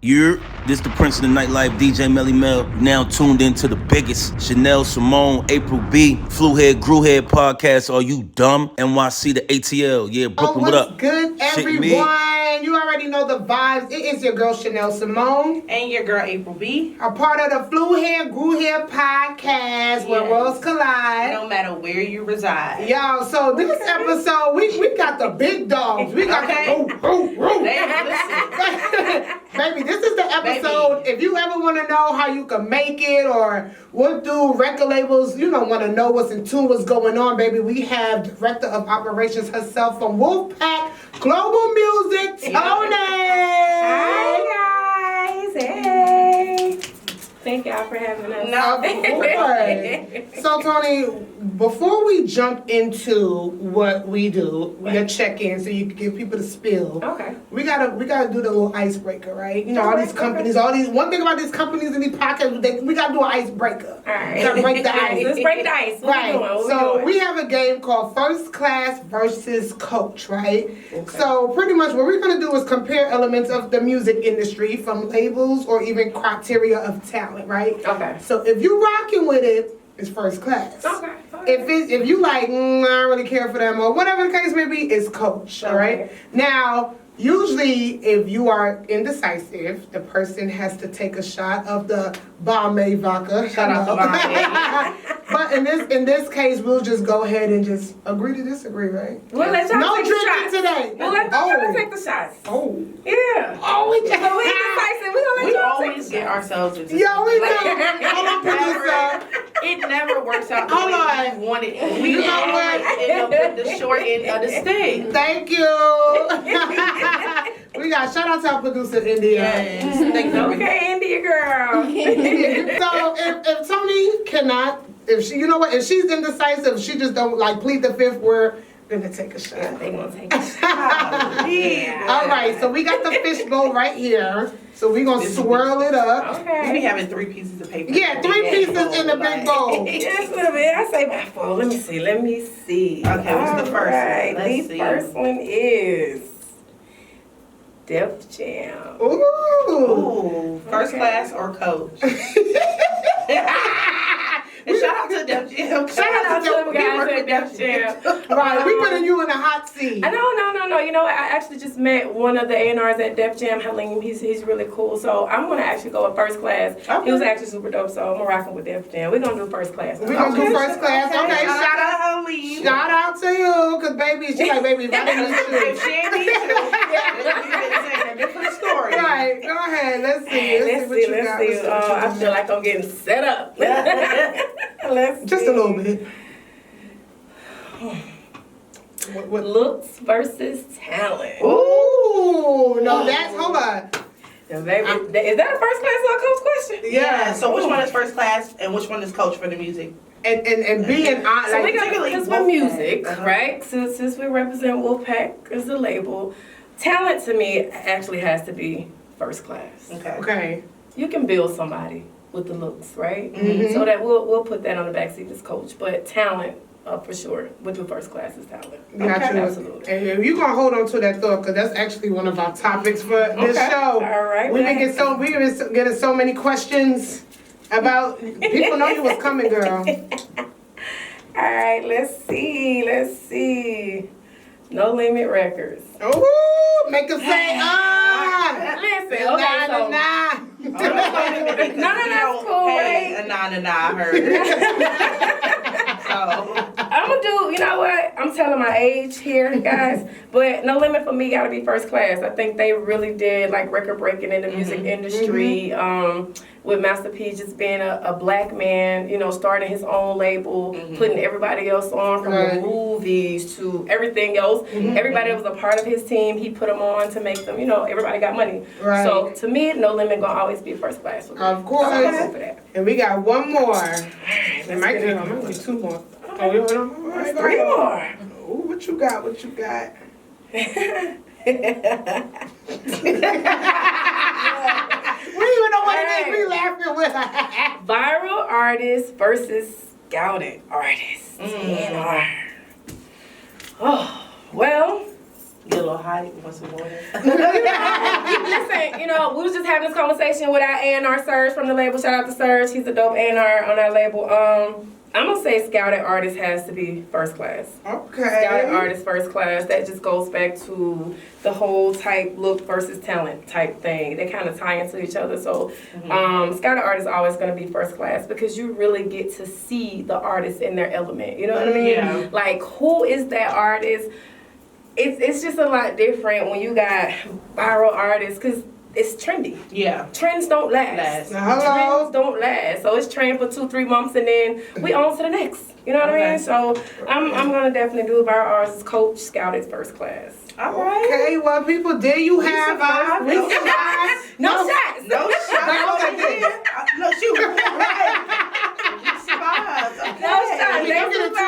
This the Prince of the Nightlife, DJ Melly Mel. Now tuned into the biggest Shenelle Simone, April B, Flu Head, Grew Head podcast. Are you dumb? NYC, the ATL. Yeah, Brooklyn, what up? What's good, everyone? You already know the vibes. It is your girl, Shenelle Simone. And your girl, April B. A part of the Flu Head, Grew Head podcast where worlds collide. No matter where you reside. Y'all, so this episode, we got the big dogs. We got Baby, this is the episode. If you ever want to know how you can make it or what do record labels, want to know what's in tune, what's going on, baby, we have Director of Operations herself from Wolfpack Global Music, Toni. Hi, guys. Hey. Thank y'all for having us. So, Toni, before we jump into what we do, we gotta check in so you can give people the spill. Okay. We gotta do the little icebreaker, right? All these companies, one thing about these companies and these podcasts, we gotta do an icebreaker. All right. We gotta break the ice. Let's break the ice. What we have a game called First Class versus Coach, right? Okay. So pretty much what we're gonna do is compare elements of the music industry from labels or even criteria of talent, right? Okay. So if you rocking with it, it's first class. Okay. If you like, I don't really care for them or whatever the case may be, it's coach. All right. Now, usually, if you are indecisive, the person has to take a shot of the Bombay vodka. Shout out to Bombay. But in this case, we'll just go ahead and just agree to disagree, right? We'll let y'all no take drinking the shots today. We'll let y'all take the shots. Oh. Yeah. Oh, we just. So we indecisive. We're gonna let y'all always get ourselves into. Yo, we do. Hold on, producer. It never works out the Hold way on. we want it. You know what? End up with the short end of the stick. Thank you. We got shout out to our producer India. Yes. Thank you. Okay, India girl. So if Toni cannot, if she's indecisive, she just don't plead the fifth, we're gonna take a shot. Yeah, they gonna take a shot. Yeah. All right, so we got the fishbowl right here. So we're gonna swirl it up. Okay. We having 3 pieces of paper. Yeah, 3 pieces in the big bowl. Just a little bit. I say about 4. Let me see. Okay, what's the first one? Let's The see. first one is Def Jam. Ooh. First class or coach? And shout out to Def Jam. Shout out to them guys at Def Jam. Right, we putting you in a hot seat. No. You know, I actually just met one of the A&Rs at Def Jam, Halim. He's really cool. So I'm going to actually go with first class. Okay. He was actually super dope, so I'm rocking with Def Jam. We're going to do first class. We're going to do first class. Okay, Shout out to Halim. shout out to you, because baby, she like, baby, if I didn't need you. If she ain't need you, it's a different story. Right, go ahead. Let's see. Let's see what you got. Let's see what you I feel like I'm getting set up. Just a little bit. What? Looks versus talent. Ooh, no, that's, hold on. Now, baby, is that a first class or a coach question? Yeah. So which one is first class and which one is coach for the music? And being honest, So like, we got, because we're music, right? Since we represent Wolfpack as the label, talent to me actually has to be first class. okay. You can build somebody with the looks, right? Mm-hmm. So that we'll put that on the backseat as coach, but talent, for sure, with the first class is talent. Got you. Absolutely. And you're gonna hold on to that thought, because that's actually one of our topics for this show. All right. We've been getting so many questions about. People know you was coming, girl. All right. Let's see. No Limit Records. Ooh, make them say Listen. Okay. So. Nah. No, that's cool, right? A nah, I heard. So I'm gonna do, you know what? I'm telling my age here, guys, but No Limit for me gotta be first class. I think they really did record breaking in the music industry. With Master P just being a black man, starting his own label, putting everybody else on from the movies to everything else. Everybody that was a part of his team, he put them on to make them, everybody got money. Right. So to me, No Limit gonna always be first class. Of course. I'm gonna go for that. And we got one more. It might be 2 more. Oh, you want There's 3 more. Ooh, what you got? We don't even know what it is. We laughing with. Viral artists versus scouted artists. A&R. Oh, well, Get a little hot, want some water. Listen, you know, we was just having this conversation with our A&R Serge from the label. Shout out to Serge. He's a dope A&R on our label. I'm going to say scouted artist has to be first class. Okay. Scouted artist first class. That just goes back to the whole type look versus talent type thing. They kind of tie into each other. So scouted artist is always going to be first class because you really get to see the artist in their element. You know what I mean? Yeah. Like, who is that artist? It's just a lot different when you got viral artists because it's trendy. Yeah. Trends don't last. Hello. Trends don't last. So it's trend for 2-3 months and then we on to the next. You know what I mean? So I'm gonna definitely do viral artists coach scouted first class. All right. Okay, well, people, there you have survived. We No survived. No shots. No shot. No, she was right. You survived. Okay. No shot. I mean, don't get it twisted.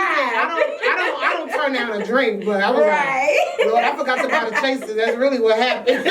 I don't turn down a drink, but I was like, Lord, I forgot to buy the chaser. That's really what happened.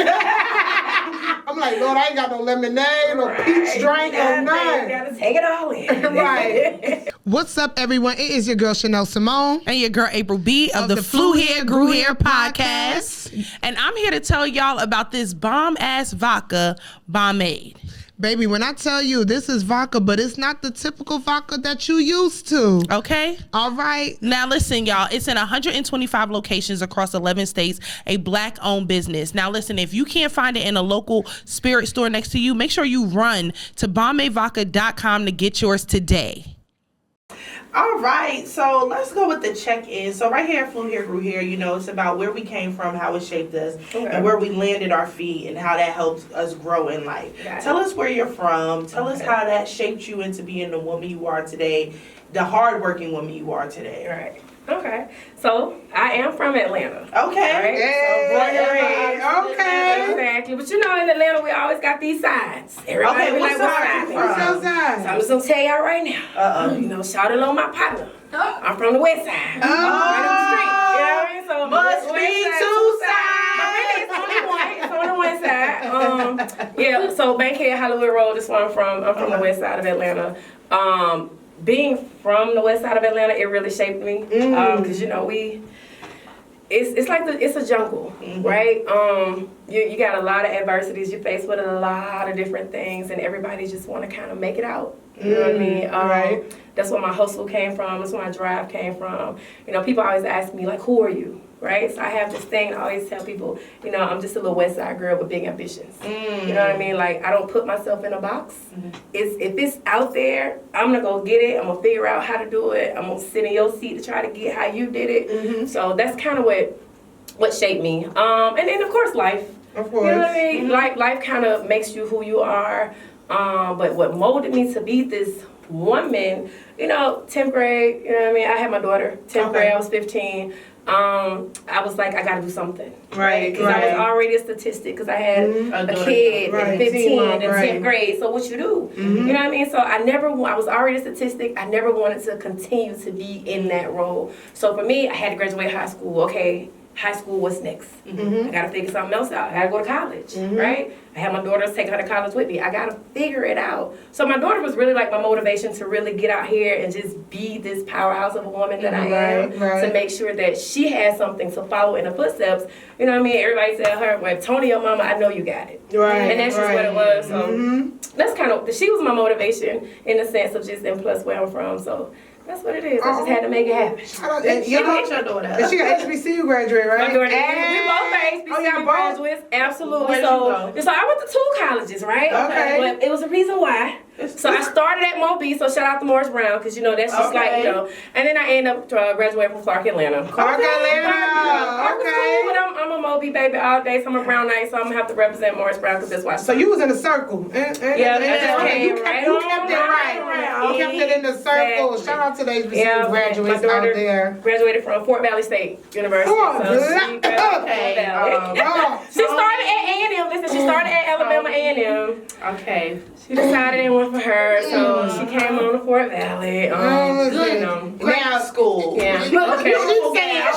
I'm like, Lord, I ain't got no lemonade or peach drink or none. You gotta take it all in. Right. What's up, everyone? It is your girl, Shenelle Simone. And your girl, April B. of the Flew Here, Grew Here podcast. And I'm here to tell y'all about this bomb-ass vodka, Bombade. Baby, when I tell you this is vodka, but it's not the typical vodka that you used to. Okay? All right. Now listen, y'all, it's in 125 locations across 11 states, a black-owned business. Now listen, if you can't find it in a local spirit store next to you, make sure you run to BombadeVodka.com to get yours today. All right, so let's go with the check-in. So right here, Flew Here, Grew Here, you know, it's about where we came from, how it shaped us, and where we landed our feet, and how that helped us grow in life. Tell us where you're from. Tell us how that shaped you into being the woman you are today, the hardworking woman you are today. Right. Okay. So I am from Atlanta. Okay. Right? Hey, so born and raised. okay. Exactly. But you know, in Atlanta, we always got these sides. Everybody Okay, be what's like, side you What's from? your side? So I'm just gonna tell y'all right now. You know, shout it on my partner. I'm from the west side. Right up the street. You know what I mean? So Must west be side, two But really, it's only one. It's on the west side. Yeah. So Bankhead, Hollywood Road. This one I'm from. I'm from the west side of Atlanta. Being from the west side of Atlanta, it really shaped me. Because you know it's like it's a jungle, right? You got a lot of adversities. You're faced with a lot of different things, and everybody just want to kind of make it out. You know what I mean? Right. That's where my hustle came from. That's where my drive came from. You know, people always ask me like, "Who are you?" Right? So I have this thing. I always tell people, you know, I'm just a little West Side girl with big ambitions. You know what I mean? Like I don't put myself in a box. If it's out there, I'm gonna go get it. I'm gonna figure out how to do it. I'm gonna sit in your seat to try to get how you did it. So that's kind of what shaped me. And then of course life. Of course. You know what I mean? Life kind of makes you who you are. But what molded me to be this woman, you know, 10th grade, you know what I mean? I had my daughter, 10th grade, I was 15. I was like, I gotta do something. Right. Because I was already a statistic because I had a kid in 15 and 10th grade. So what you do? You know what I mean? So I was already a statistic. I never wanted to continue to be in that role. So for me, I had to graduate high school. Okay, high school, what's next? I gotta figure something else out. I gotta go to college, right? I had my daughter take her to college with me. I gotta figure it out. So my daughter was really like my motivation to really get out here and just be this powerhouse of a woman that I am, to make sure that she has something to follow in her footsteps. You know what I mean? Everybody tell her, well, Toni, your mama, I know you got it. Right. And that's just what it was. So that's kind of, she was my motivation in the sense of just, and plus where I'm from. So that's what it is. I just had to make it happen. You know, your daughter. and she got HBCU graduate, right? My daughter, we both are HBCU graduates. Absolutely. Where'd you go? So I went to 2 colleges, right? Okay. But it was a reason why. So I started at Moby, so shout out to Morris Brown, because you know that's just like, you know. And then I ended up graduating from Clark Atlanta. Clark Atlanta. Okay. But I'm a Moby baby all day, so I'm a Brown Knight, so I'm gonna have to represent Morris Brown because that's why. So you was in a circle. Yeah, I you just kept came it right. You kept it in the circle. Exactly. Shout out to the HBCU graduates my daughter out there. graduated from Fort Valley State University. Fort so she Valley. graduated from Fort Valley. She started at A&M. Listen, she started at Alabama A&M. Okay. She decided it wasn't for her, so she came on to Fort Valley. Now school. Yeah. Okay.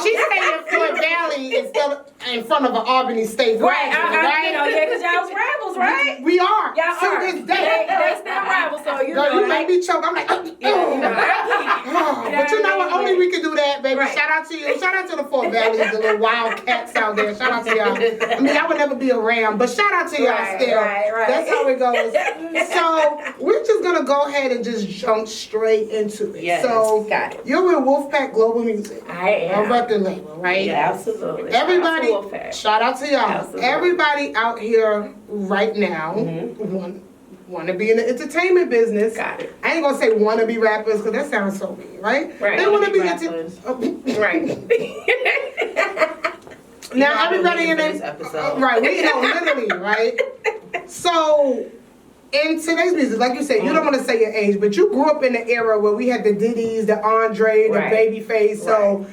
She's saying Fort Valley instead of in front of an Albany State Right, graduate, you know, yeah, because y'all was rivals, right? We are. Y'all to are. this day. They still rivals, so you Girl, know. you make me choke. I'm like, Yeah, you know, I get it. but you know what? Only we can do that, baby. Right. Shout out to you. Shout out to the Fort Valleys, the little wild cats out there. Shout out to y'all. I mean, I would never be a ram, but shout out to y'all still. Right. That's how it goes. So we're just gonna go ahead and just jump straight into it. Yes. So Got it. you're with Wolfpack Global Music. I am. A record label, right? Yeah, absolutely. Everybody, Wolfpack. shout out to y'all. Absolutely. Everybody out here right now want to be in the entertainment business. Got it. I ain't gonna say want to be rappers because that sounds so mean, right? Right. They want to be rappers. Right. Now everybody in this episode. right? We know literally, right? So in today's music, like you said, you don't want to say your age, but you grew up in the era where we had the Diddy's, the Andre, the Right. Babyface. So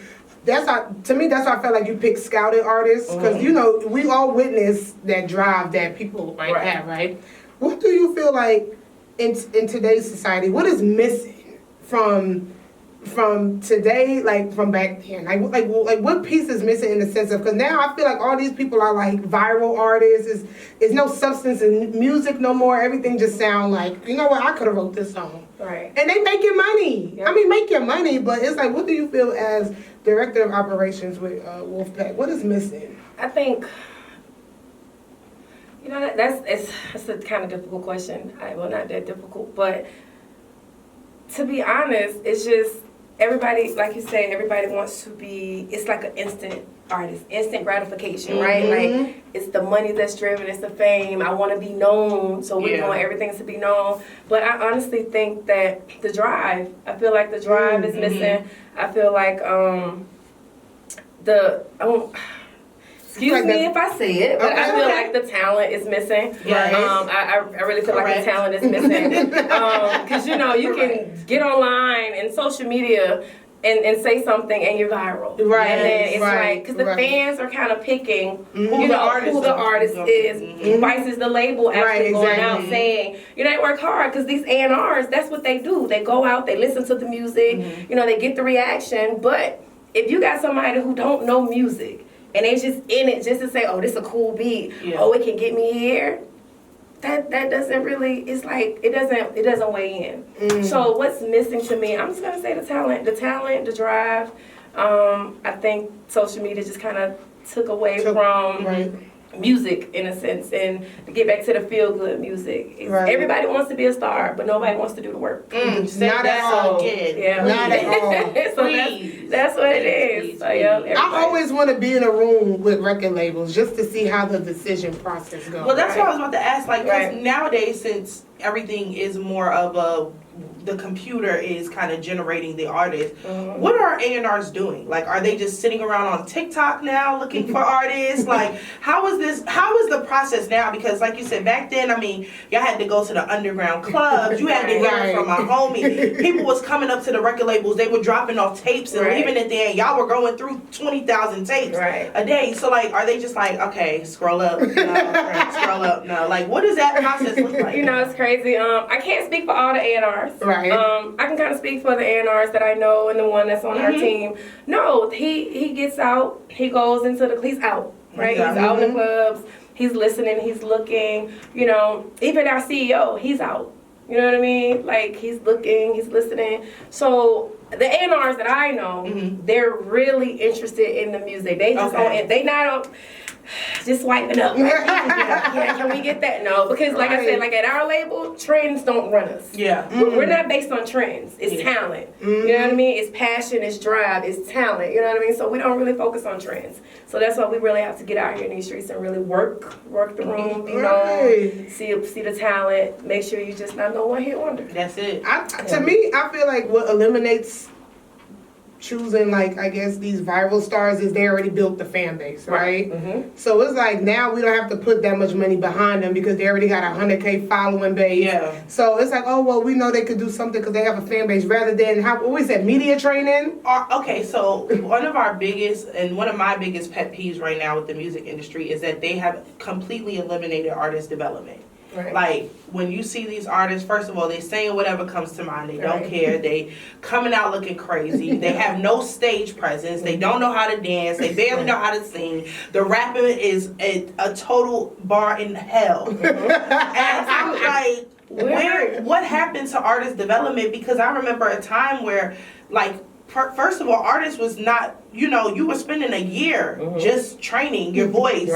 that's how, to me, that's why I felt like you picked scouted artists because you know we all witness that drive that people have, right? What do you feel like in today's society? What is missing from today, like from back then? Like what piece is missing in the sense of, because now I feel like all these people are like viral artists. Is no substance in music no more. Everything just sound like, you know what, I could have wrote this song. Right. And they making money. Yep. I mean, make your money, but it's like, what do you feel as director of operations with Wolfpack? What is missing? I think, you know, that's a kind of difficult question. Well, not that difficult, but to be honest, it's just everybody, like you say, everybody wants to be, it's like an instant artist, instant gratification, right? Like, it's the money that's driven, it's the fame. I want to be known, so we're doing everything to be known. But I honestly think that the drive, I feel like the drive is missing. I feel like excuse me if I say it, but I feel like the talent is missing. Right. I really feel like the talent is missing. Because, you know, you can get online and social media and say something and you're viral. Right. And then it's like, because the fans are kind of picking who the artist is. Vice is the label actually going out saying, you know, they work hard because these A&Rs, that's what they do. They go out, they listen to the music, you know, they get the reaction. But if you got somebody who don't know music, and they just in it just to say, oh, this is a cool beat. Yeah. Oh, it can get me here. That doesn't really, it's like, it doesn't weigh in. So what's missing to me, I'm just going to say the talent, the drive. I think social media just kind of took away from music in a sense, and to get back to the feel-good music. Everybody wants to be a star, but nobody wants to do the work. Not at all. Yeah. Not at all. So that's what it is. So, I always want to be in a room with record labels just to see how the decision process goes. Well, that's what I was about to ask. Like, 'cause nowadays, since everything is more of the computer is kind of generating the artist. What are A&Rs doing? Like, are they just sitting around on TikTok now looking for artists? Like, how is the process now? Because like you said, back then, I mean, y'all had to go to the underground clubs. You had to hear it from a homie. People was coming up to the record labels. They were dropping off tapes and leaving it there. Y'all were going through 20,000 tapes a day. So, like, are they just like, okay, scroll up, no, scroll up, no. Like, what does that process look like? You know, it's crazy. I can't speak for all the A&Rs. I can kind of speak for the A&Rs that I know and the one that's on our team. No, he gets out. He goes into he's out, right? He's out in the clubs. He's listening. He's looking. You know, even our CEO, he's out. You know what I mean? Like, he's looking. He's listening. So the A&Rs that I know, they're really interested in the music. They just they not on. Just swiping up. Like, can we get that? No, because like I said, like at our label, trends don't run us. We're not based on trends. It's talent. You know what I mean? It's passion, it's drive, it's talent. You know what I mean? So we don't really focus on trends. So that's why we really have to get out here in these streets and really work the room, be known, see the talent, make sure you just not no one hit wonder. That's it. To me, I feel like what eliminates choosing, like, I guess these viral stars is they already built the fan base, right? So it's like now we don't have to put that much money behind them because they already got a 100K following base. So it's like, oh, well, we know they could do something because they have a fan base rather than what we said, media training. Okay, so one of my biggest pet peeves right now with the music industry is that they have completely eliminated artist development. Like, when you see these artists, first of all, they saying whatever comes to mind. They don't care. They coming out looking crazy. They have no stage presence. They don't know how to dance. They barely know how to sing. The rapping is a total bar in hell. And I'm like, what happened to artist development? Because I remember a time where, like, first of all, artists was not, you were spending a year just training your voice,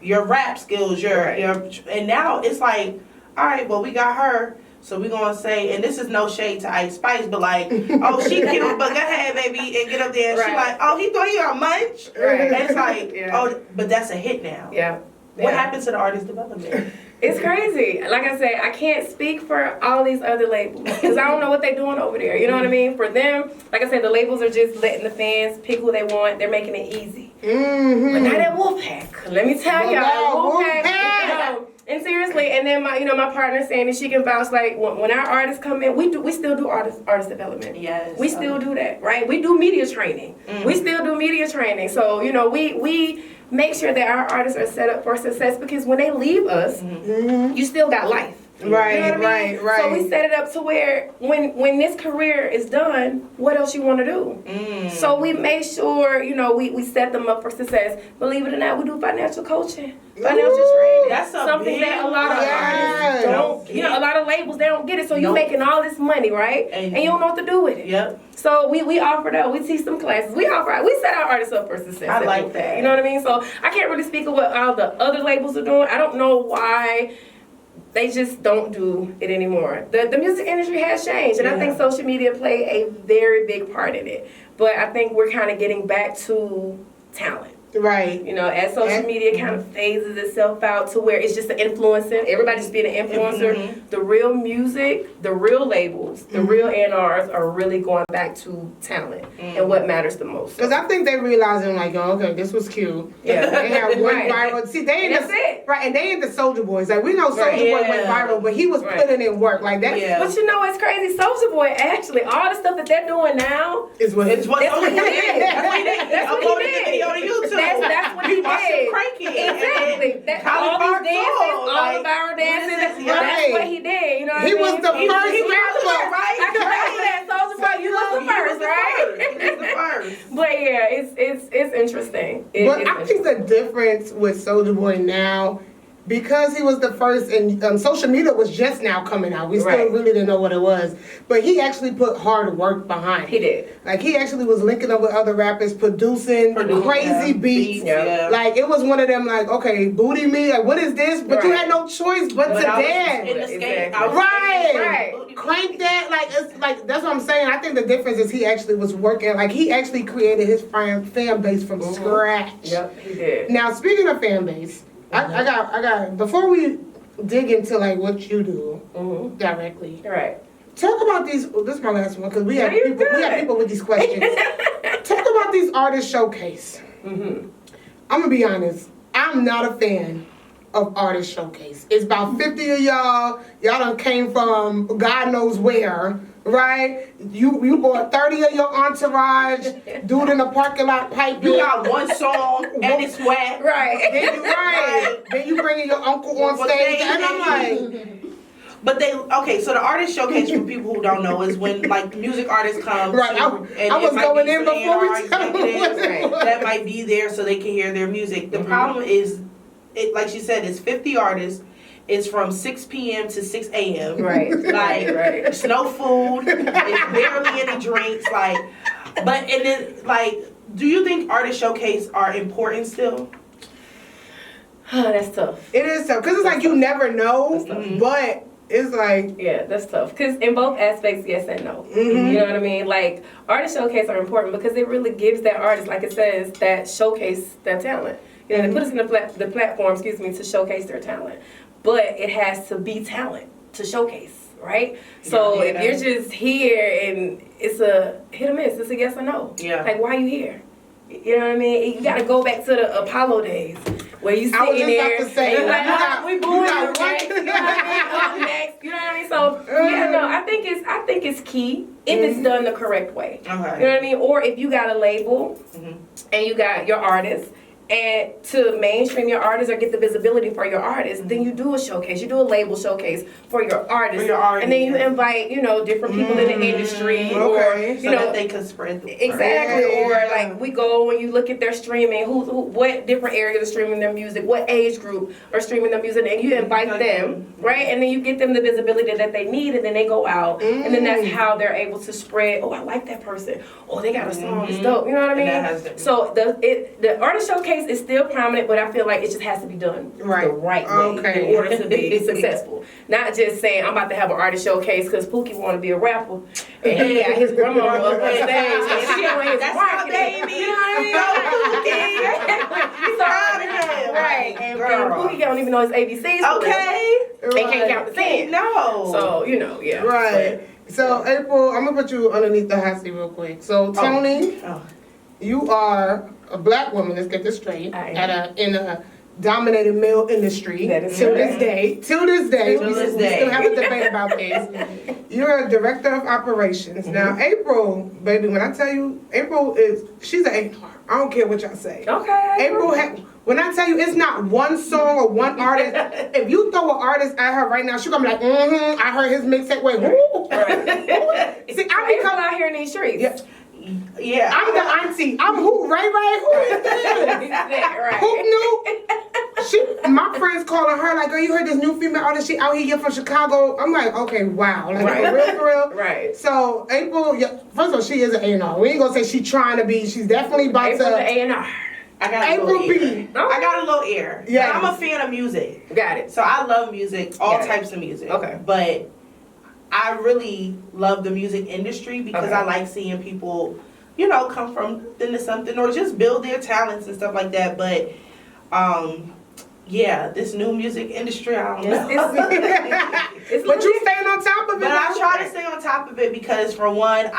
your rap skills, and now it's like, all right, well, we got her. So we're going to say, and this is no shade to Ice Spice, but like, oh, she cute, but go ahead, baby, and get up there. And she like, oh, he thought he got munch. Right. And it's like, oh, but that's a hit now. Yeah. What happened to the artist development? It's crazy. Like I said, I can't speak for all these other labels because I don't know what they're doing over there. You know what I mean? For them, like I said, the labels are just letting the fans pick who they want. They're making it easy. But not at Wolfpack. Let me tell y'all, Wolfpack. And seriously, and then my partner saying that she can vouch, like when our artists come in, we still do artist development. Yes. We still do that, right? We do media training. We still do media training. So, we make sure that our artists are set up for success because when they leave us, you still got life. Right, you know what I mean? right. So we set it up to where when this career is done, what else you want to do? So we make sure, we set them up for success. Believe it or not, we do financial coaching, financial training. That's something that a lot of artists don't. A lot of labels, they don't get it. So you're making all this money, right? And you don't know what to do with it. Yep. So we offer that. We teach some classes. We set our artists up for success. I like that. You know what I mean? So I can't really speak of what all the other labels are doing. I don't know why they just don't do it anymore. The music industry has changed, and I think social media played a very big part in it. But I think we're kind of getting back to talent. Right. As social media kind of phases itself out to where it's just an influencer. Everybody's just being an influencer. The real music, the real labels, the real A&Rs are really going back to talent and what matters the most. Because I think they realizing like, oh, okay, this was cute. Yeah. They have one viral. See, they ain't and they ain't the Soulja Boys. Like we know Soulja Boy went viral, but he was putting in work like that. Yeah. But it's crazy. Soulja Boy actually, all the stuff that they're doing now is what Soulja Boy did. That's what he did. Uploaded the video to YouTube. That's what he did. Exactly. All these dances, all the viral dances. That's what he did. You know what I mean? He was the first rapper, right? That Soulja Boy, you was the first, right? He was the first. But yeah, it's interesting. But I think the difference with Soulja Boy now, because he was the first, and social media was just now coming out. We still really didn't know what it was. But he actually put hard work behind it. He did. Like, he actually was linking up with other rappers, producing crazy beats. Yeah. Like, it was one of them, like, okay, booty me, like, what is this? But you had no choice but to dance. In the skate. Exactly. Right. Crank that. Like, it's like, that's what I'm saying. I think the difference is he actually was working. Like, he actually created his fan base from scratch. Yep, he did. Now, speaking of fan base, I got, before we dig into like what you do directly, Right. talk about these, this is my last one, because we have people with these questions. Talk about these artist showcase. I'm gonna be honest, I'm not a fan of artist showcase. It's about 50 of y'all done came from God knows where, right? You bought 30 of your entourage, dude in the parking lot piping. You got one song and it's wet. Right. Then you bringing your uncle on stage, and I'm like... But so the artist showcase for people who don't know is when like music artists come. Right, I was going in before we tell them that might be there so they can hear their music. The problem is, like she said, it's 50 artists. It's from 6 p.m. to 6 a.m. Right. Like, there's no food. It's barely any drinks. Like, do you think artist showcase are important still? That's tough. It is tough because it's like you never know, but it's like that's tough. Because in both aspects, yes and no. You know what I mean? Like artist showcase are important because it really gives that artist, like it says, that showcase their talent. You know, they put us in the platform, to showcase their talent. But it has to be talent to showcase, right? So if you're just here and it's a hit or miss, it's a yes or no. Yeah. Like, why are you here? You know what I mean? You got to go back to the Apollo days where you sitting there. About to say, and you're like, we booing you, right? You know what I mean? Next. You know what I mean? So I think it's key if it's done the correct way. Okay. You know what I mean? Or if you got a label and you got your artist. And to mainstream your artists or get the visibility for your artists, then you do a showcase. You do a label showcase for your artists. And then you invite, different people in the industry. Or, so that they can spread the exactly. Or like we go and you look at their streaming, what different areas are streaming their music, what age group are streaming their music, and you invite them, right? And then you get them the visibility that they need, and then they go out. And then that's how they're able to spread, I like that person. Oh, they got a song, it's dope. You know what I mean? So the artist showcase is still prominent, but I feel like it just has to be done the right way in order to be successful. Not just saying I'm about to have an artist showcase because Pookie want to be a rapper and he got his grandma up on stage and she on his marketing. Baby. You know what I mean? Right. And Pookie don't even know his ABCs. Okay. And can't count to 10. No. So yeah. Right. So April, I'm gonna put you underneath the hot seat real quick. So Toni, you are a black woman. Let's get this straight. In a dominated male industry. That is till this day, we still have a debate about this. You're a director of operations. Now, April, baby, when I tell you, she's an A&R. I don't care what y'all say. Okay. April, when I tell you it's not one song or one artist, if you throw an artist at her right now, she's gonna be like, I heard his mixtape. Wait, who? See, I'm out here in these streets. Yeah. I'm the auntie. I'm who? Ray? Who is this? Right. Who knew? My friends calling her like, you heard this new female artist? She out here from Chicago. I'm like, okay, wow. Like, for real. Right. So, April, first of all, she is an A&R. We ain't gonna say she's trying to be. She's definitely about April to. A&R. I got April B. I got a little ear. Yeah. I'm a fan of music. Got it. So I love music, all types of music. Okay. But I really love the music industry because I like seeing people, come from into something or just build their talents and stuff like that. But, this new music industry, I don't know. But you staying on top of it. But I try to stay on top of it because, for one,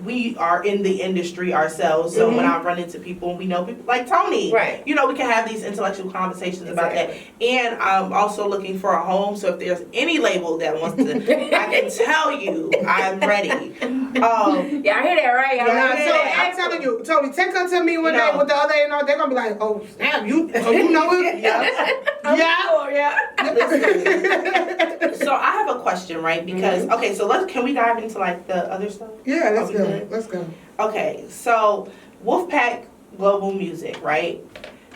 we are in the industry ourselves, so when I run into people and we know people like Toni, right? We can have these intellectual conversations about that. And I'm also looking for a home, so if there's any label that wants to, I can tell you I'm ready. I hear that, right? I'm telling you, Toni, take her to me one day with the other A&R. They're gonna be like, oh snap, you know it? So I have a question, right? Because so can we dive into like the other stuff? Yeah, let's go. Okay, so Wolfpack Global Music, right?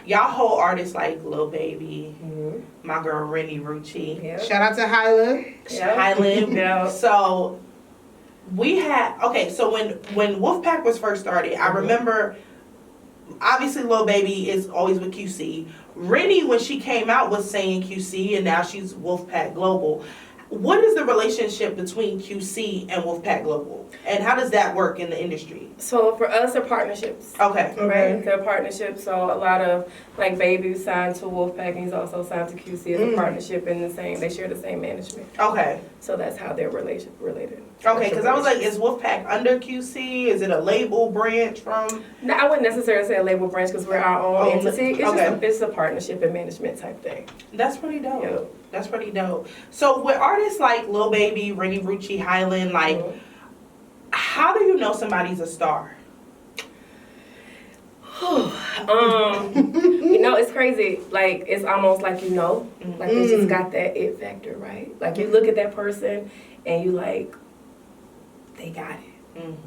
Y'all hold artists like Lil Baby, my girl Rennie Rucci. Yep. Shout out to Highland. Highland. So we had so when Wolfpack was first started, I remember obviously Lil Baby is always with QC. Rennie, when she came out, was saying QC, and now she's Wolfpack Global. What is the relationship between QC and Wolfpack Global? And how does that work in the industry? So for us, they're partnerships. Okay. Right? They're partnerships. So a lot of, like, Baby signed to Wolfpack, and he's also signed to QC as a partnership, and they share the same management. Okay. So that's how they're related. Okay, because I was like, is Wolfpack under QC? Is it a label branch from? No, I wouldn't necessarily say a label branch because we're our own entity. It's a partnership and management type thing. That's pretty dope. Yep. That's pretty dope. So with artists like Lil Baby, Rennie Rucci, Highland, like, how do you know somebody's a star? It's crazy. Like, it's almost like like they just got that it factor, right? Like, you look at that person and you like, they got it.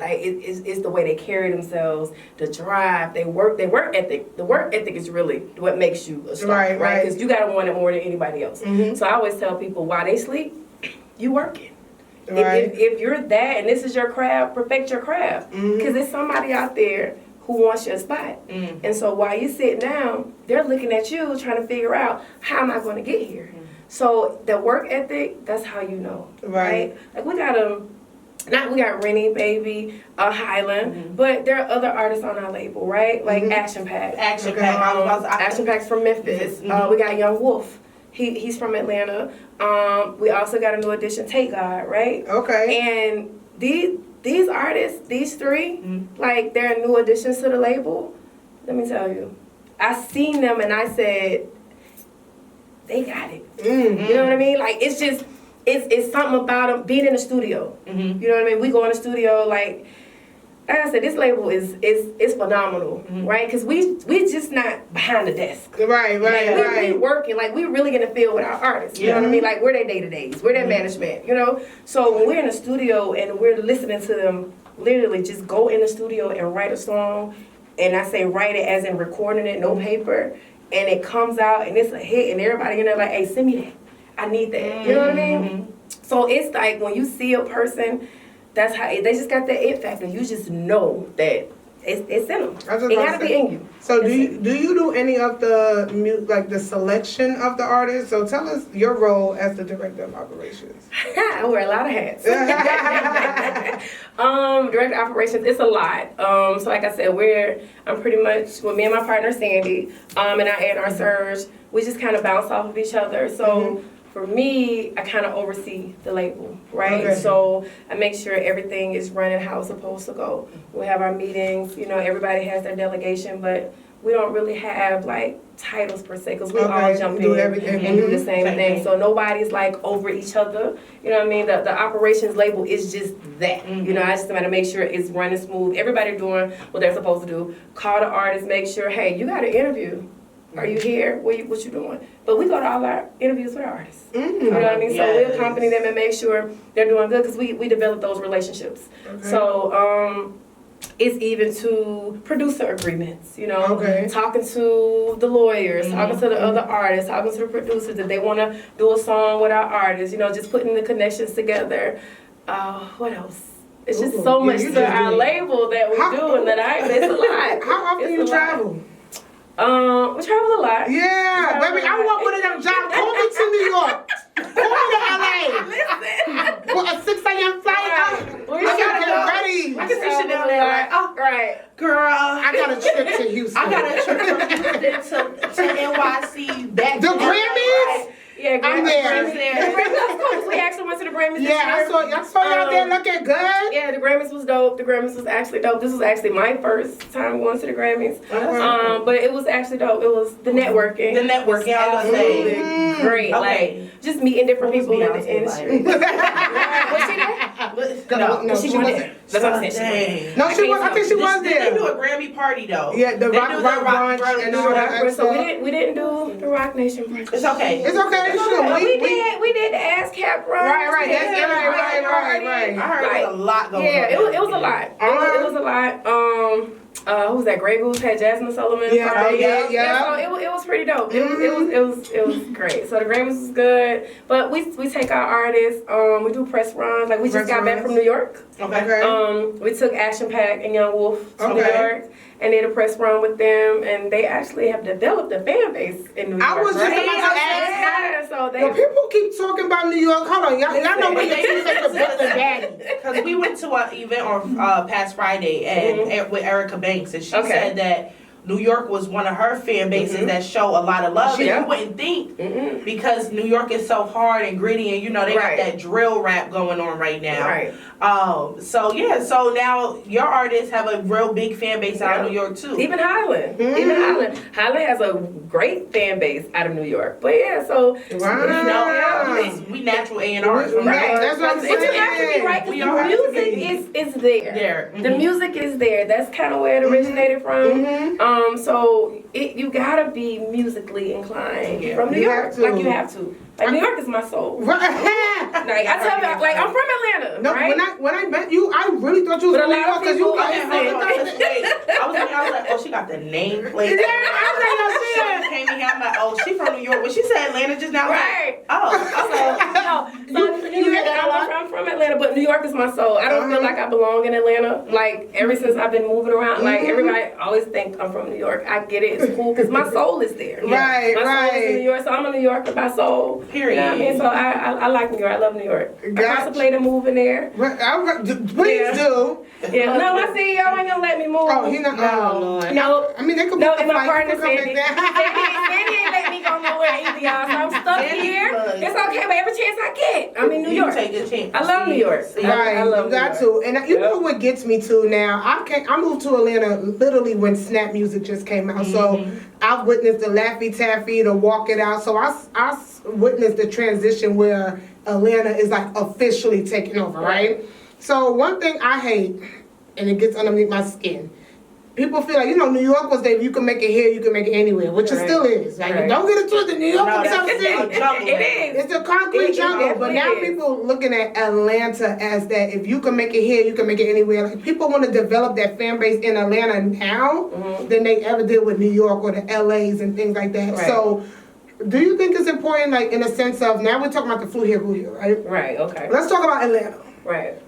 Like, it's the way they carry themselves, the drive, their work ethic. The work ethic is really what makes you a star, right? Because you gotta want it more than anybody else. So I always tell people, while they sleep, you working. Right. If you're that and this is your craft, perfect your craft. Because there's somebody out there who wants your spot. And so while you sit down, they're looking at you trying to figure out, how am I going to get here? So the work ethic, that's how you know, right? Like, we got Rennie, Baby, Highland, but there are other artists on our label, right? Like Action Pack. Action Pack. Action Pack's from Memphis. We got Young Wolf. He's from Atlanta. We also got a new addition, Take God, right? Okay. And these artists, these three, like, they're new additions to the label. Let me tell you, I seen them and I said, they got it. You know what I mean? Like, it's just, it's something about them being in the studio. You know what I mean? We go in the studio, like, like I said, this label is phenomenal, right? Because we just not behind the desk. Right. We working, like we really in the field with our artists. You know what I mean? Like we're their day-to-days, we're their management, you know? So when we're in the studio and we're listening to them literally just go in the studio and write a song, and I say write it as in recording it, no paper, and it comes out and it's a hit and everybody in there like, hey, send me that. I need that. You know what I mean? So it's like when you see a person, that's how they just got that it factor. You just know that it's in them. It gotta be in you. So do you do any of the like the selection of the artists? So tell us your role as the director of operations. I wear a lot of hats. Director of operations, it's a lot. So like I said, I'm pretty much with me and my partner Sandy, and our A&R Serge. We just kind of bounce off of each other. So. For me, I kind of oversee the label, right? Okay. So I make sure everything is running how it's supposed to go. We have our meetings, you know, everybody has their delegation, but we don't really have like titles per se, because we all jump in and do the same thing. So nobody's like over each other. You know what I mean? The operations label is just that. You know, I just got to make sure it's running smooth. Everybody doing what they're supposed to do. Call the artist, make sure, hey, you got an interview. Are you here? What you doing? But we go to all our interviews with our artists. You know what I mean? So we accompany them and make sure they're doing good, because we develop those relationships. So it's even to producer agreements, you know, talking to the lawyers, talking to the other artists, talking to the producers if they want to do a song with our artists, you know, just putting the connections together. What else? It's just so much to our label that we do, and it's a lot. How often you travel? We travel a lot. Yeah, baby, I want one of them jobs. Call me to New York. Call me to LA. Listen. For a 6 a.m. flight. I gotta get ready. I can see Shenelle there like, oh, right. Girl. I got a trip to Houston. I got a trip from Houston to NYC. Back the Grammys? Yeah, I'm there. The Grammys, we actually went to the Grammys this year. I saw y'all there looking good. Yeah, the Grammys was dope. The Grammys was actually dope. This was actually my first time going to the Grammys. But it was actually dope. It was the networking. I was saying. Great. Like, just meeting different people in the industry. Was she there? No, she wasn't. That's what I'm saying. No, she was. I think she was there. They do a Grammy party though. Yeah, the Rock Brunch and all that. So we didn't do the Rock Nation brunch. It's okay. It's okay. We did the ASCAP brunch. Right. That's right. I heard there was a lot going on. Yeah, it was a lot. It was a lot. Who was that? Grey Goose had Jasmine Sullivan. Yeah. So it was pretty dope. It was great. So the Grammys was good, but we take our artists. We do press runs. Like we just got back from New York. Okay. We took Action Pack and Young Wolf to New York and did a press run with them, and they actually have developed a fan base in New York. I was just about to ask. So people keep talking about New York. Hold on, y'all know what they say for Brooklyn Daddy. Because we went to an event on past Friday and with Erica Banks, and she said that New York was one of her fan bases that show a lot of love. And you wouldn't think because New York is so hard and gritty, and you know they got that drill rap going on right now. So now your artists have a real big fan base out of New York too. Even Highland. Highland has a great fan base out of New York. But we natural A&Rs, right? That's what I'm saying. But you have to be right, because the music is there. The music is there. That's kind of where it originated from. So you gotta be musically inclined from New York. Like you have to. Like New York is my soul. Like I tell you, like I'm from Atlanta. No, right? when I met you, I really thought you was from New York because you got I was like, oh, she got the name plate. Yeah, I was like, she came in here. I'm like, oh, she from New York. When she said Atlanta just now, right? I'm from Atlanta, but New York is my soul. I don't feel like I belong in Atlanta. Like ever since I've been moving around, like everybody always think I'm from New York. I get it. It's cool because my soul is there. Right, my soul is in New York, so I'm a New Yorker by soul. Period. You know what I mean? So I like New York. I love New York. I contemplate a move in there. Please do. Yeah. No, my CEO ain't gonna let me move. Oh, he not. No. I mean, they could. No, and my partner Sandy. Sandy ain't let me go nowhere either, y'all. So I'm stuck here. It's okay, but every chance I get, I'm in New York. Take a chance. I love New York. Right, I love you got to. And you know what gets me to now? I moved to Atlanta literally when Snap Music just came out. So I've witnessed the Laffy Taffy, the Walk It Out. So I witnessed the transition where Atlanta is like officially taking over, right? So one thing I hate, and it gets underneath my skin. People feel like, New York was there, you can make it here, you can make it anywhere, which it still is. Like, don't get it twisted, New York is a city. It is. It's a concrete jungle. But now people looking at Atlanta as that if you can make it here, you can make it anywhere. Like, people want to develop that fan base in Atlanta now than they ever did with New York or the LAs and things like that. Right. So, do you think it's important, like, in a sense of, now we're talking about the flu here, right? Right, okay. Let's talk about Atlanta. Right.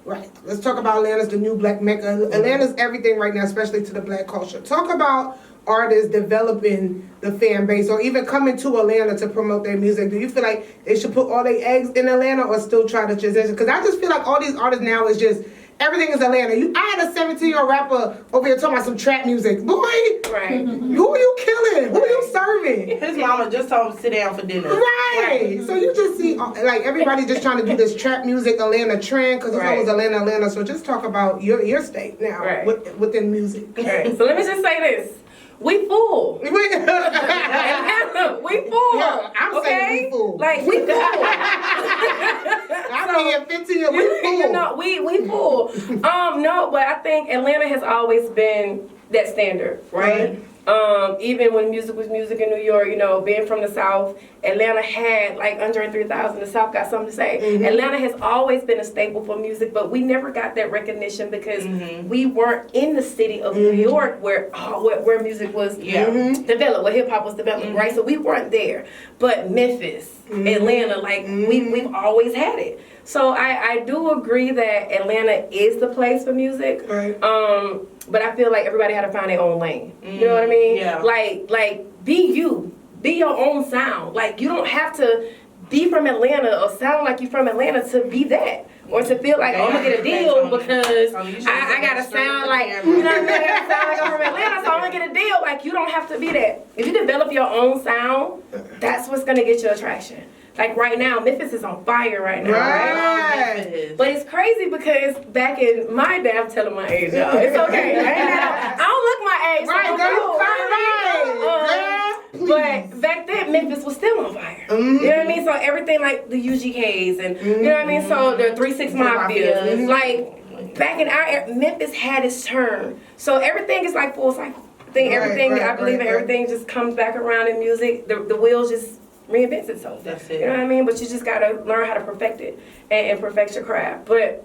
Let's talk about Atlanta's the new black mecca. Atlanta's everything right now, especially to the black culture. Talk about artists developing the fan base or even coming to Atlanta to promote their music. Do you feel like they should put all their eggs in Atlanta or still try to transition? Because I just feel like all these artists now is just, everything is Atlanta. I had a 17-year-old rapper over here talking about some trap music. Boy, right. Who are you killing? Who are you serving? His mama just told him to sit down for dinner. Right. So you just see, like, everybody just trying to do this trap music Atlanta trend because it's always Atlanta. So just talk about your state now within music. Right. So let me just say this. We fool. We fool. Yeah, I'm saying we fool. Like, we fool. I've been here 15 years. We fool. We fool. No, but I think Atlanta has always been that standard, right? Even when music was music in New York, being from the South, Atlanta had like Andre 3000. The South got something to say. Mm-hmm. Atlanta has always been a staple for music, but we never got that recognition because we weren't in the city of New York where music was developed, where hip hop was developed, right? So we weren't there. But Memphis, Atlanta, like we've always had it. So I do agree that Atlanta is the place for music. Right. But I feel like everybody had to find their own lane. You know what I mean? Yeah. Like be you. Be your own sound. Like, you don't have to be from Atlanta or sound like you're from Atlanta to be that. Or to feel like, I'm going to get a deal because I got to sound like, I got to sound like I'm from Atlanta, so I'm going to get a deal. Like, you don't have to be that. If you develop your own sound, that's what's going to get you attraction. Like right now, Memphis is on fire right now, right? But it's crazy because back in my day, I'm telling my age, y'all. It's okay. I don't look my age. Right, girl. But back then, Memphis was still on fire. You know what I mean? So everything like the UGKs and, you know what I mean? So the 3 6 Mafias. Like, back in our era, Memphis had its turn. So everything is like full cycle. I believe in everything just comes back around in music. The wheels just reinvents itself. That's it. You know what I mean? But you just gotta learn how to perfect it and perfect your craft. But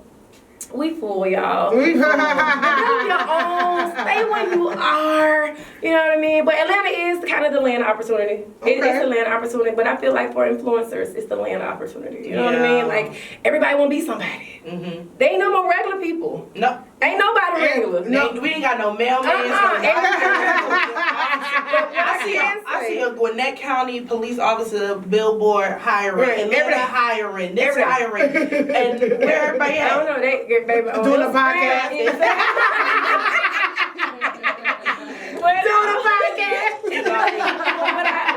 we fool, y'all. Develop your own. Stay where you are. You know what I mean? But Atlanta is kind of the land of opportunity. It's the land of opportunity. But I feel like for influencers, it's the land of opportunity. You know what I mean? Like, everybody want to be somebody. They ain't no more regular people. No. Ain't nobody regular. No, we ain't got no mailman. I see a Gwinnett County police officer billboard hiring, Atlanta hiring, this hiring, and where everybody at? I don't know. They baby doing a podcast.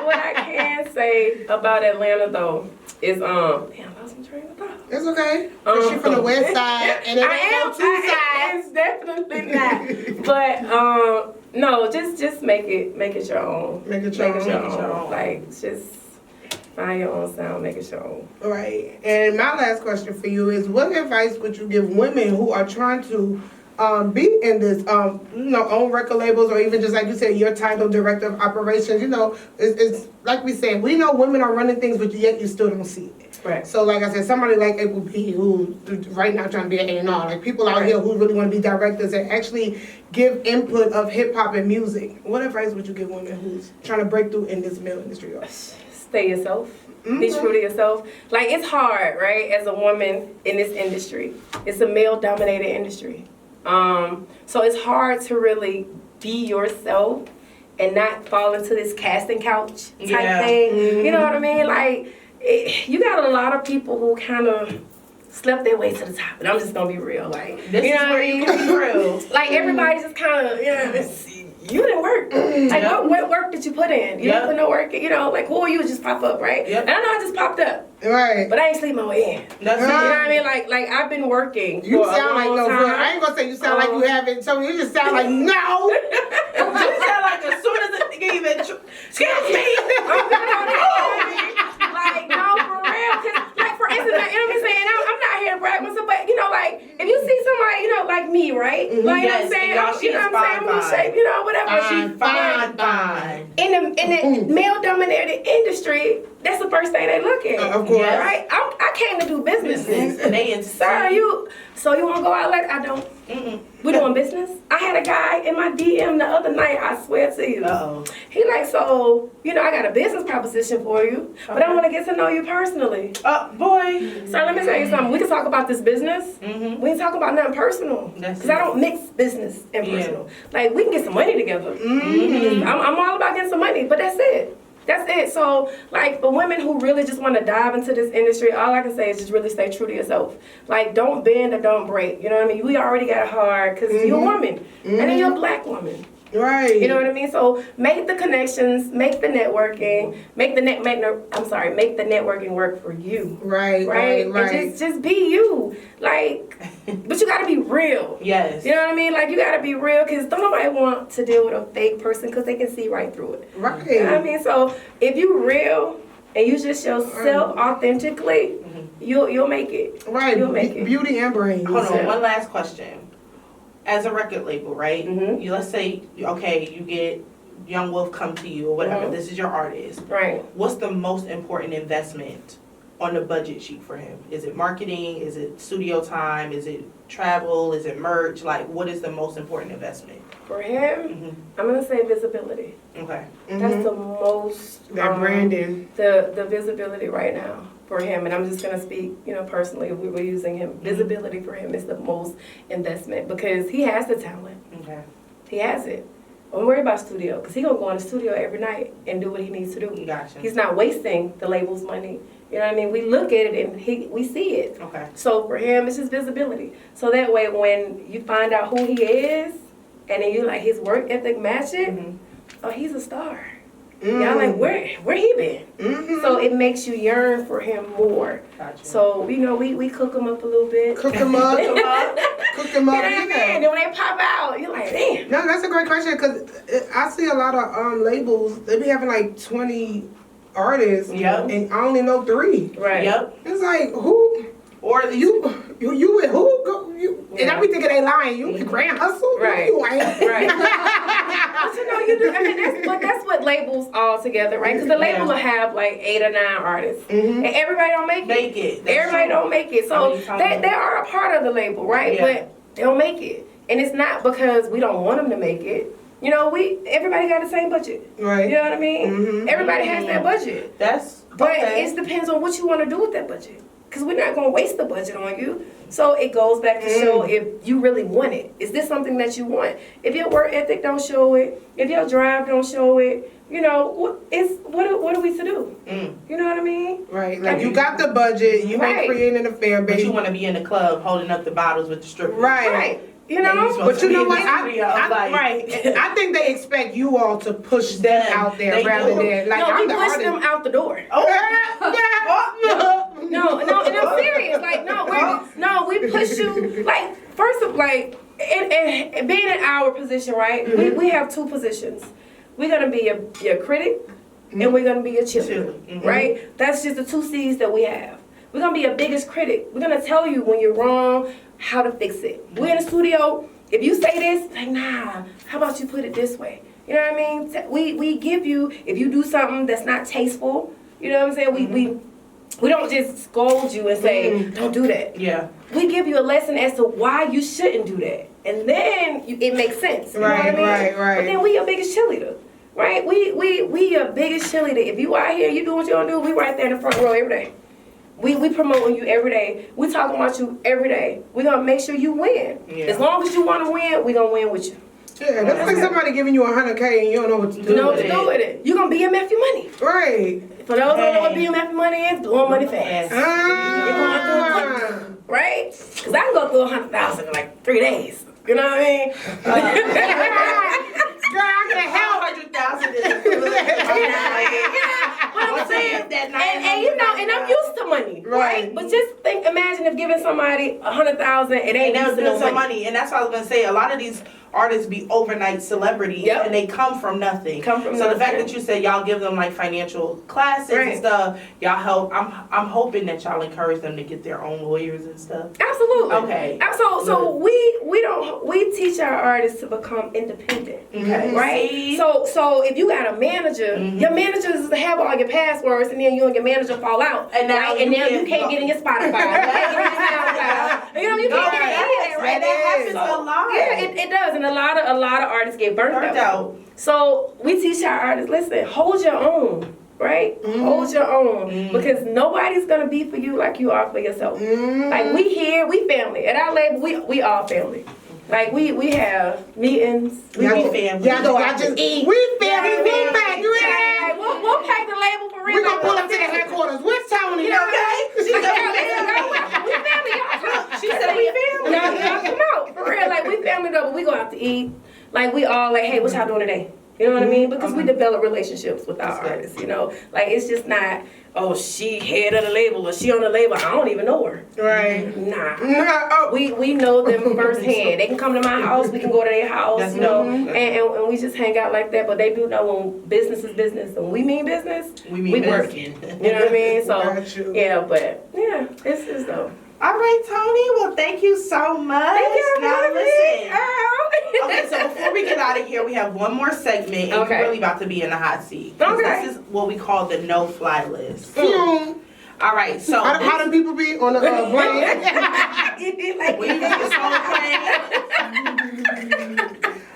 What I can say about Atlanta though is damn, I lost my train of thought. It's okay. She from the west side, and it ain't no two sides. It's definitely not. But no, just make it your own. Make it your own. Like, just find your own sound, make it your own. Right. And my last question for you is, what advice would you give women who are trying to be in this, own record labels, or even just like you said, your title, director of operations? It's like we said, we know women are running things, but yet you still don't see it. Right. So like I said, somebody like April B, who right now trying to be an A&R, like people out here who really want to be directors and actually give input of hip hop and music. What advice would you give women who's trying to break through in this male industry? Stay yourself. Be true to yourself. Like, it's hard, right, as a woman in this industry. It's a male-dominated industry. So it's hard to really be yourself and not fall into this casting couch type thing. You know what I mean? Like, you got a lot of people who kind of slept their way to the top, and I'm just gonna be real. Like, this you know is where you can be real. Like, everybody just kind of, you didn't work. Like, what work did you put in? You didn't put no work in. Like, who are you? Just pop up, right? And I know I just popped up. Right. But I ain't sleep my way in. That's you know what I mean? Like I've been working. You for sound a like long no time. good. I ain't gonna say you sound like you haven't. So you just sound like no. You sound like as soon as it even excuse me. Like, no, for real. Cause, like, for instance, you know what I'm saying? I'm not here to brag myself, but like, if you see somebody, like me, right? Like, you know what I'm saying? You know what I'm saying? I'm in shape, you know, whatever. She's fine. In the male-dominated industry, that's the first thing they look at. Of course. Right? I came to do business. And they insane. So you want to go out like I don't? We doing business? I had a guy in my DM the other night, I swear to you. Uh-oh. He like, so, you know, I got a business proposition for you, but I want to get to know you personally. Boy. So let me tell you something. We can talk about this business. We can talk about nothing personal. Because I don't mix business and personal. Like, we can get some money together. I'm all about getting some money, but that's it. That's it. So, like, for women who really just want to dive into this industry, all I can say is just really stay true to yourself. Like, don't bend or don't break. You know what I mean? We already got it hard because you're a woman. And then you're a black woman. Right. You know what I mean? So make the connections, make the networking, make the networking work for you. Right. And just be you. Like, but you gotta be real. Yes. You know what I mean? Like, you gotta be real, because don't nobody want to deal with a fake person because they can see right through it. Right. You know what I mean? So if you real and you just yourself authentically, you'll make it. Right. You'll make it. Beauty and brains. Hold on, one last question. As a record label, right? You, let's say, okay, you get Young Wolf come to you or whatever. This is your artist. Right. What's the most important investment on the budget sheet for him? Is it marketing? Is it studio time? Is it travel? Is it merch? Like, what is the most important investment? For him, I'm gonna say visibility. Okay. That's the most That branding. The visibility right now for him, and I'm just gonna speak, you know, personally. If we were using him, visibility for him is the most investment because he has the talent. Okay. He has it. Don't worry about studio, because he's gonna go in the studio every night and do what he needs to do. Gotcha. He's not wasting the label's money. You know what I mean? We look at it and we see it. Okay. So for him, it's just visibility. So that way, when you find out who he is, and then you like his work ethic match it, oh, he's a star. Y'all like, where he been? So it makes you yearn for him more. Gotcha. So, you know, we cook him up a little bit. Cook them up. Cook them up. You know what I mean? And then when they pop out, you're like, damn. No, that's a great question, because I see a lot of labels, they be having like 20 artists, and I only know 3. Right. Yep. It's like, who? Or You with who? And I be thinking they lying. You with Grand Hustle? Right. You ain't. Right. But you know, you do. I mean, that's what labels all together, right? Because the label will have like 8 or 9 artists, and everybody don't make it. Everybody don't make it. So they are a part of the label, right? Yeah. But they don't make it, and it's not because we don't want them to make it. You know, everybody got the same budget. Right. You know what I mean? Everybody has that budget. But it depends on what you want to do with that budget. Because we're not going to waste the budget on you. So it goes back to show if you really want it. Is this something that you want? If your work ethic don't show it, if your drive don't show it, you know, what are we to do? You know what I mean? Right. Like, you got the budget. You ain't creating a fair, baby. But you want to be in the club holding up the bottles with the strippers. Right. You know? But you know what? I I think they expect you all to push them out there rather than, like, no, I'm we the push artist. them out the door. Oh. No, and I'm serious. Like, we push you. Like, first of, like, and being in our position, right? We have 2 positions. We're gonna be your critic, and we're gonna be your cheerleader, right? That's just the 2 C's that we have. We're gonna be your biggest critic. We're gonna tell you when you're wrong, how to fix it. We're in the studio. If you say this, like, nah. How about you put it this way? You know what I mean? We give you, if you do something that's not tasteful, you know what I'm saying? We don't just scold you and say, don't do that. Yeah. We give you a lesson as to why you shouldn't do that. And then it makes sense. You know what I mean? Right. But then we your biggest cheerleader. Right? We your biggest cheerleader. If you out here, you do what you don't do, we right there in the front row every day. We promoting you every day. We talking about you every day. We gonna make sure you win. Yeah. As long as you wanna win, we gonna win with you. Yeah, that's like somebody giving you $100K and you don't know what to do. You know what to do with it. You gonna BMF your money. Right. For those who don't know what BMF money is, blowing money fast. You're going through it quick, right? Because I can go through 100,000 in like 3 days. You know what I mean? Girl, I can help. 100,000 is What I'm saying, and you know, and I'm used to money, right? But just imagine have given somebody $100,000, it ain't and using they'll no spend some money. money. And that's what I was gonna say. A lot of these artists be overnight celebrities, Yep. and they come from nothing. Come from so the fact nothing. that you said y'all give them like financial classes Right. and stuff, y'all help. I'm hoping that y'all encourage them to get their own lawyers and stuff. Absolutely. Okay. So we teach our artists to become independent. Okay. Right? See? So if you got a manager, your manager is to have all your passwords, and then you and your manager fall out. And now right? you you can't get in your Spotify. You can't get in your SoundCloud. You can't get in it, right? That happens a lot. Yeah, it does, and a lot of artists get burnt out. So we teach our artists, listen, hold your own. Right? Hold your own. Because nobody's gonna be for you like you are for yourself. Like we here, we family. At our label, we all family. Like we have meetings. We family. Y'all just eat. We family. We pack. You ready? Like, we'll pack the label for real. We gonna pull up to the headquarters. Where's Toni? You okay? She said We family, y'all. She said we family. Y'all come out for real. Like we family though, but we go out to eat. Like we all like, hey, what y'all doing today? You know what I mean? Because we develop relationships with our artists, you know? Like, it's just not, oh, she head of the label or she on the label. I don't even know her. Right. Nah. We know them firsthand. They can come to my house. We can go to their house, you know? And we just hang out like that. But they do know when business is business. And when we mean business, we mean work. business. You know what I mean? So, Got you. yeah, but, yeah, it's dope. All right, Toni. Well, thank you so much. Thank you for Now having me. listen. Okay, so before we get out of here, we have one more segment, and Okay. we're really about to be in the hot seat. 'Cause Okay. This is what we call the no-fly list. Phew. All right, so How do people be on the plane? when you get so plane.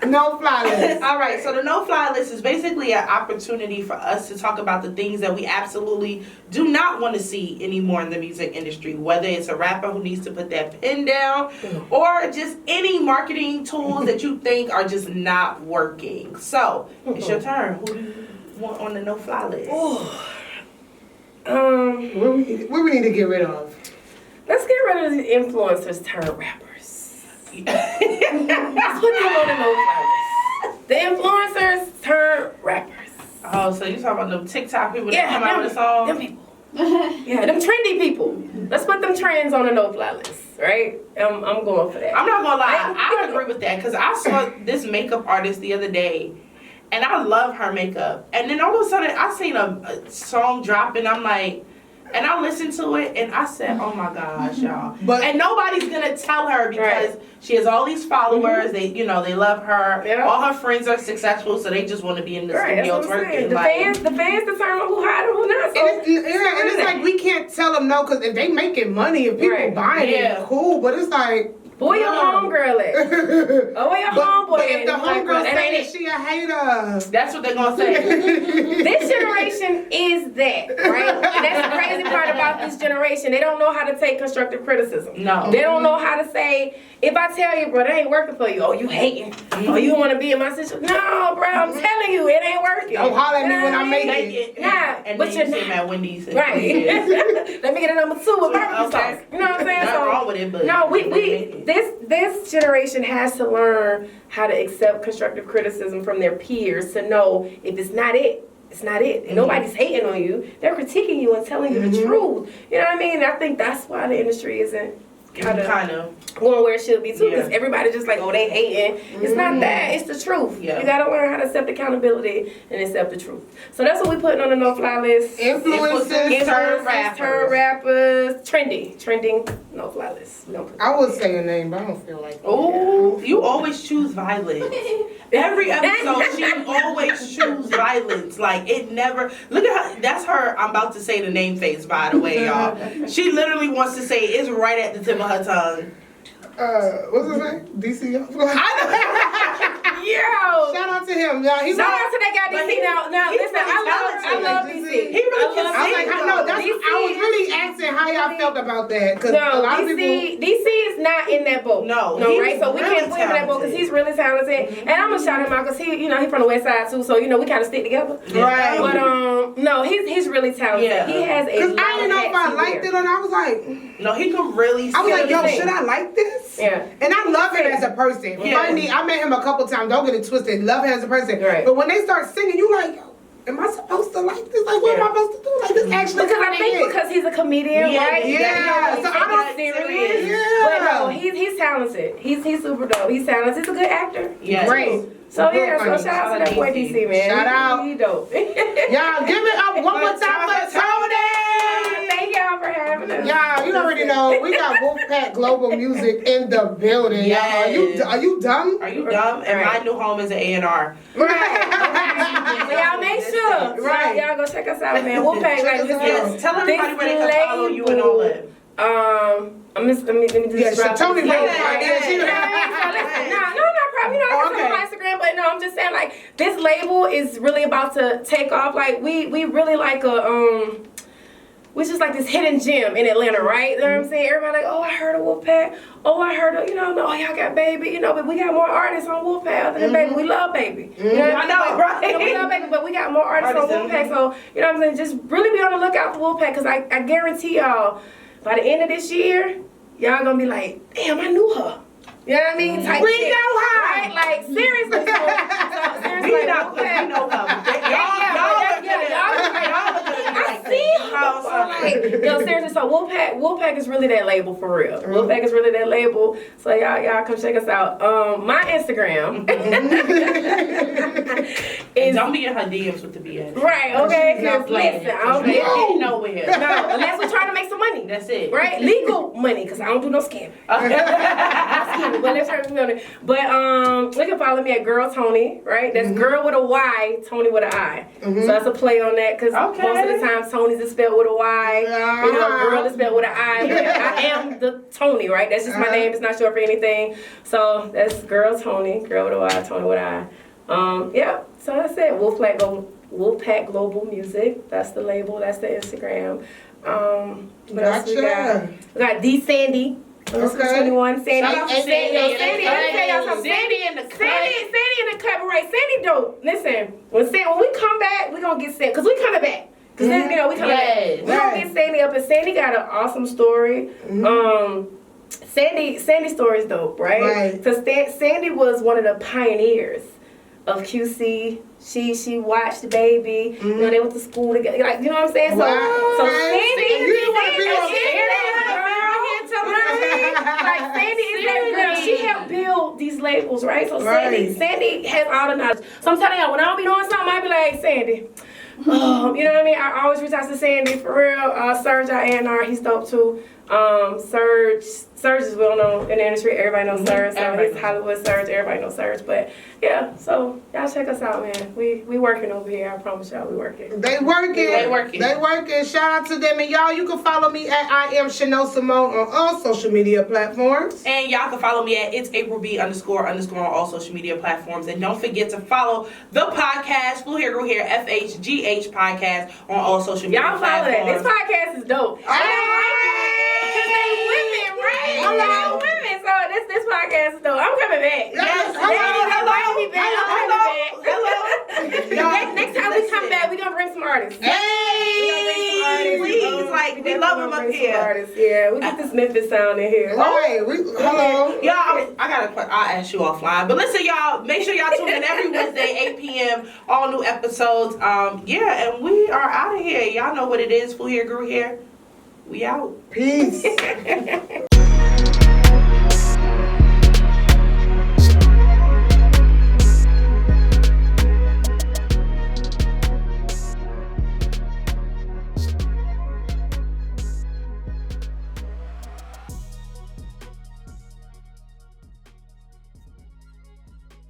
No fly list. All right, so the no-fly list is basically an opportunity for us to talk about the things that we absolutely do not want to see anymore in the music industry, whether it's a rapper who needs to put that pen down or just any marketing tools that you think are just not working. So, it's your turn. Who do you want on the no-fly list? What we need to get rid of? Let's get rid of the influencers turned rappers. Let's put them on the no-fly list. The influencers turned rappers. Oh, so you talking about them TikTok people that Yeah, come out with a song? them people. Yeah, them trendy people. Let's put them trends on the no-fly list, right? I'm going for that. I'm not gonna lie, I agree with that because I saw this makeup artist the other day, and I love her makeup. And then all of a sudden, I seen a song drop, and I'm like, and I listened to it, and I said, "Oh my gosh, y'all!" And nobody's gonna tell her because she has all these followers. They, they love her. Yeah. All her friends are successful, so they just want to be in the studio that's what I'm saying. twerking. The fans determine who hot and who not. So And it's like we can't tell them no because if they making money, if people buying it, cool. But it's like, where your homegirl at? Oh, where your homeboy but at? if the homegirl that say ain't that she a hater, That's what they're gonna say. This generation is that, right? And that's the crazy part about this generation. They don't know how to take constructive criticism. No. They don't know how to say, if I tell you, bro, that ain't working for you. Oh, you hating. Oh, you want to be in my situation. No, bro, I'm telling you, it ain't working. don't holler at me when I make Make it. it. Nah, and but then you you're see him at Wendy's. in Right. 3 years. Let me get a number 2 with barbecue sauce. You know what I'm saying? Nothing wrong with it, but no, they make it. this generation has to learn how to accept constructive criticism from their peers to know if it's not it. It's not it. And nobody's hating on you. They're critiquing you and telling you the truth. You know what I mean? I think that's why the industry isn't kind of going where it should be too. Because everybody just like, oh, they hating. It's not that. It's the truth. Yeah. You got to learn how to accept accountability and accept the truth. So that's what we putting on the no-fly list. influencers, turn rappers. Turn rappers. Trending no-fly list. We don't put I would say a name, but I don't feel like. Oh, you always choose violence. Every episode, she always choose violence. Like, it never... Look at her. That's her, I'm about to say the name face, by the way, y'all. She literally wants to say it's right at the tip of her tongue. What's his name? DC. Yo! Shout out to him. Yeah, Shout out to that guy DC. Now listen, I love DC. He really can I was like, I was really asking how y'all felt about that. Cause a lot of people... DC is not in that boat. No, right? So we really can't put him in that boat because he's really talented. And I'm gonna shout him out because he from the West Side too. So we kind of stick together. Right. But no, he's really talented. Yeah. He has a. Because I didn't know if I liked it or not. I was like, No, he can really... yo, thing. should I like this? Yeah. And I love him as a person. Yeah. I met him a couple times. Don't get it twisted. Love him as a person. Right. But when they start singing, you like, yo, am I supposed to like this? Like, what am I supposed to do? Like, this actually Because I think because he's a comedian, right? Yeah. So I don't. Serious. talented. He's super dope. He's talented. He's a good actor. Yes. Great. So yeah, so shout out to that boy DC, man. Shout out. He dope. Y'all, give it up one more time for Toni. Thank y'all for having us. Y'all, you already know we got Wolfpack Global Music in the building. Yes. Are you dumb? Are you dumb? And my new home is an A&R. Right. So y'all make sure. Right. Y'all go check us out, man. Wolfpack, like, Yes. Tell everybody where they can follow you and all that. Let me just Yes, drop Toni this. wrote No, problem. You know, I can on Instagram, but no, I'm just saying, like, this label is really about to take off. Like, we really like we just like this hidden gem in Atlanta, right? You know what I'm saying? Everybody like, oh, I heard of Wolfpack. Oh, I heard of, oh, y'all got Baby, but we got more artists on Wolfpack other than Baby. We love Baby. You know what I know, right? We love Baby, but we got more artists on Wolfpack. So, you know what I'm saying? Just really be on the lookout for Wolfpack, because I guarantee y'all, by the end of this year, y'all gonna be like, damn, I knew her. You know what I mean? Type We shit, know her. right? Like, seriously. So seriously, We know her. I see her. Yo, seriously, so Wolfpack is really that label for real. Wolfpack is really that label. So y'all come check us out. My Instagram is Don't be in her DMs with the BS. right. Okay, because listen, I don't Ain't get getting nowhere. no, unless we're trying to make some money. That's it. Right? Legal money, because I don't do no scamming. But let's try to know it. But you can follow me at Girl Toni, right? That's girl with a Y, Toni with an I. So that's a play on that, because most of the time Toni's is spelled with a Y. Girl is spelled with an I. But I am the Toni, right? That's just my name. It's not short for anything. So that's Girl Toni, girl with a Y, Toni with an I. Yeah. So that's it. Wolfpack Global Music. That's the label. That's the Instagram. What else we got? We got D Sandy. Okay. 21. Sandy. Shout out to Sandy. Sandy. Sandy in the cut. Sandy in the cut. But right, Sandy dope. Listen, when we come back, we gonna get Sandy, because we coming back. Because we coming back. We gonna get Sandy up, and Sandy got an awesome story. Sandy's story is dope, right? Because Sandy was one of the pioneers of QC. She watched Baby. They went to school together. Like, you know what I'm saying? So Sandy, you didn't want to be on like, Sandy is that girl. She helped build these labels, right? So Sandy has all the knowledge. So I'm telling y'all, when I don't be doing something, I be like, Sandy. You know what I mean? I always reach out to Sandy, for real. Serge, our A&R, he's dope too. Serge is well known in the industry. Everybody knows Serge. So he's Hollywood Serge. Everybody knows Serge. But yeah, so y'all check us out, man. We working over here. I promise y'all, we working. They working. Shout out to them. And y'all, you can follow me at I am Shenelle Simone on all social media platforms. And y'all can follow me at it's April B __ on all social media platforms. And don't forget to follow the podcast, Flew Here, Grew Here, FHGH Podcast on all social media y'all follow platforms. that. This podcast is dope. Because they women, right? Hello. Women. So this podcast is dope. I'm coming back. Yes. Hello. Next time we come back, we're going to bring some artists. Please, like, we love them up here. Yeah, we get this Memphis sound in here. Right. Hello. Y'all, I'll ask you offline. But listen, y'all, make sure y'all tune in every Wednesday, 8 p.m. All new episodes. And we are out of here. Y'all know what it is. Flew Here, Grew Here. We out. Peace.